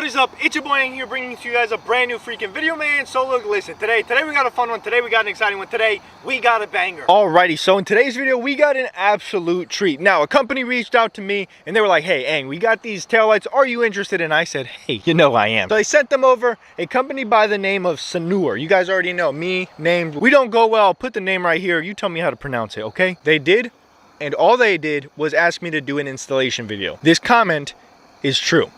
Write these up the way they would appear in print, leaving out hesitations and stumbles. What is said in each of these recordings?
What is up? It's your boy Aing here, bringing to you guys a brand new freaking video, man. So look, listen, today we got a fun one. Today we got an exciting one. Today we got a banger. Alrighty, so in today's video we got an absolute treat. Now a company reached out to me and they were like, hey Aing, we got these taillights, are you interested? And I said, hey, you know I am. So I sent them over a company by the name of SANOOER. You guys already know me, named, we don't go well. I'll put the name right here, you tell me how to pronounce it, okay? They did, and all they did was ask me to do an installation video. This comment is true.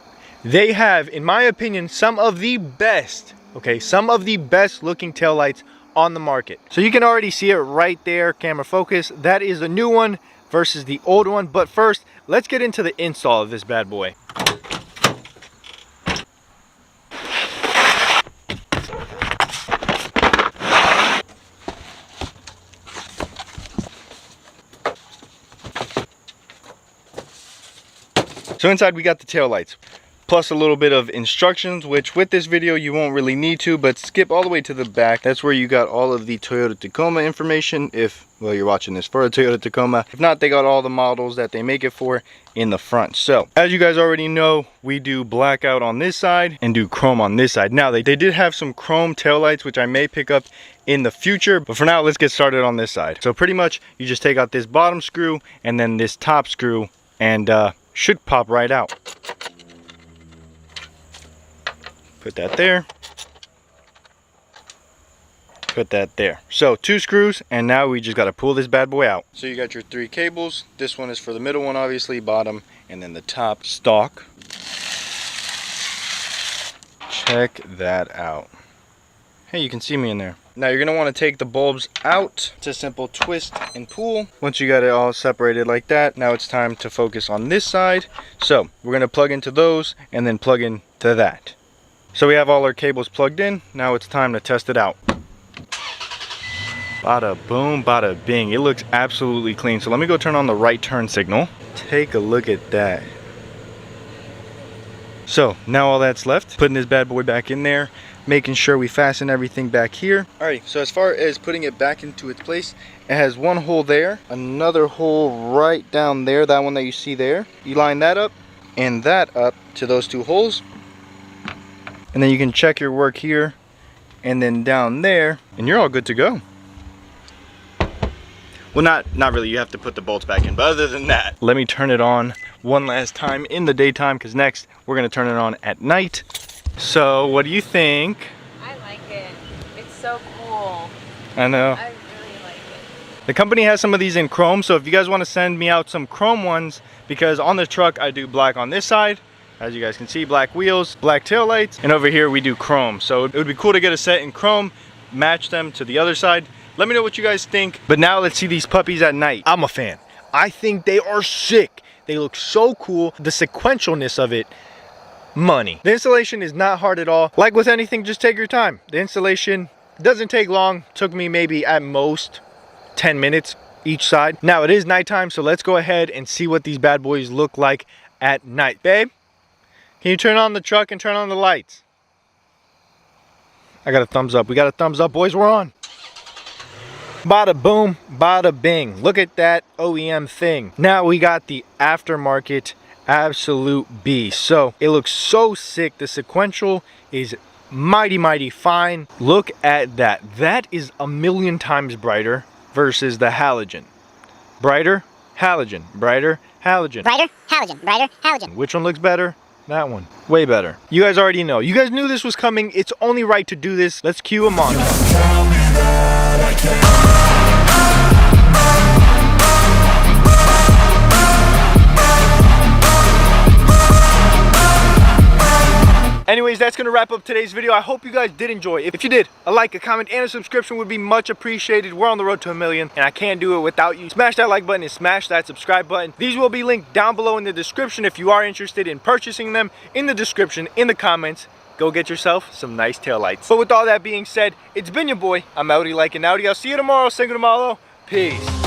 They have, in my opinion, some of the best, okay, some of the best looking taillights on the market. So you can already see it right there, camera focus. That is the new one versus the old one. But first, let's get into the install of this bad boy. So inside we got the taillights, plus a little bit of instructions, which with this video you won't really need to, but skip all the way to the back. That's where you got all of the Toyota Tacoma information, if, well, you're watching this for a Toyota Tacoma. If not, they got all the models that they make it for in the front. So as you guys already know, we do blackout on this side and do chrome on this side. Now they did have some chrome taillights, which I may pick up in the future, but for now let's get started on this side. So pretty much you just take out this bottom screw and then this top screw, and should pop right out. Put that there. Put that there. So 2 screws, and now we just got to pull this bad boy out. So you got your 3 cables. This one is for the middle one, obviously, bottom, and then the top stock. Check that out. Hey, you can see me in there. Now you're going to want to take the bulbs out. It's a simple twist and pull. Once you got it all separated like that, now it's time to focus on this side. So we're going to plug into those and then plug into that. So we have all our cables plugged in. Now it's time to test it out. Bada boom, bada bing. It looks absolutely clean. So let me go turn on the right turn signal. Take a look at that. So now all that's left, putting this bad boy back in there, making sure we fasten everything back here. Alright, so as far as putting it back into its place, it has one hole there, another hole right down there, that one that you see there. You line that up and that up to those 2 holes, and then you can check your work here and then down there, and you're all good to go. Well, not really, you have to put the bolts back in, but other than that, let me turn it on one last time in the daytime, because next we're going to turn it on at night. So what do you think? I like it. It's so cool. I know. I really like it. The company has some of these in chrome, so if you guys want to send me out some chrome ones, because on the truck I do black on this side, as you guys can see, black wheels, black taillights, and over here we do chrome. So it would be cool to get a set in chrome, match them to the other side. Let me know what you guys think. But now let's see these puppies at night. I'm a fan. I think they are sick. They look so cool. The sequentialness of it, money. The installation is not hard at all. Like with anything, just take your time. The installation doesn't take long. Took me maybe at most 10 minutes each side. Now it is nighttime, so let's go ahead and see what these bad boys look like at night. Babe, can you turn on the truck and turn on the lights? I got a thumbs up. We got a thumbs up, boys. We're on. Bada boom, bada bing. Look at that OEM thing. Now we got the aftermarket absolute beast. So it looks so sick. The sequential is mighty fine. Look at that. That is a million times brighter versus the halogen. Brighter, halogen. Brighter, halogen. Brighter, halogen. Brighter, halogen. Which one looks better? That one. Way better. You guys already know. You guys knew this was coming. It's only right to do this. Let's cue a montage. Anyways, that's going to wrap up today's video. I hope you guys did enjoy. If you did, a like, a comment, and a subscription would be much appreciated. We're on the road to 1 million, and I can't do it without you. Smash that like button and smash that subscribe button. These will be linked down below in the description if you are interested in purchasing them. In the description, in the comments, go get yourself some nice taillights. But with all that being said, it's been your boy. I'm outie like an outie. I'll see you tomorrow. Single tomorrow. Peace.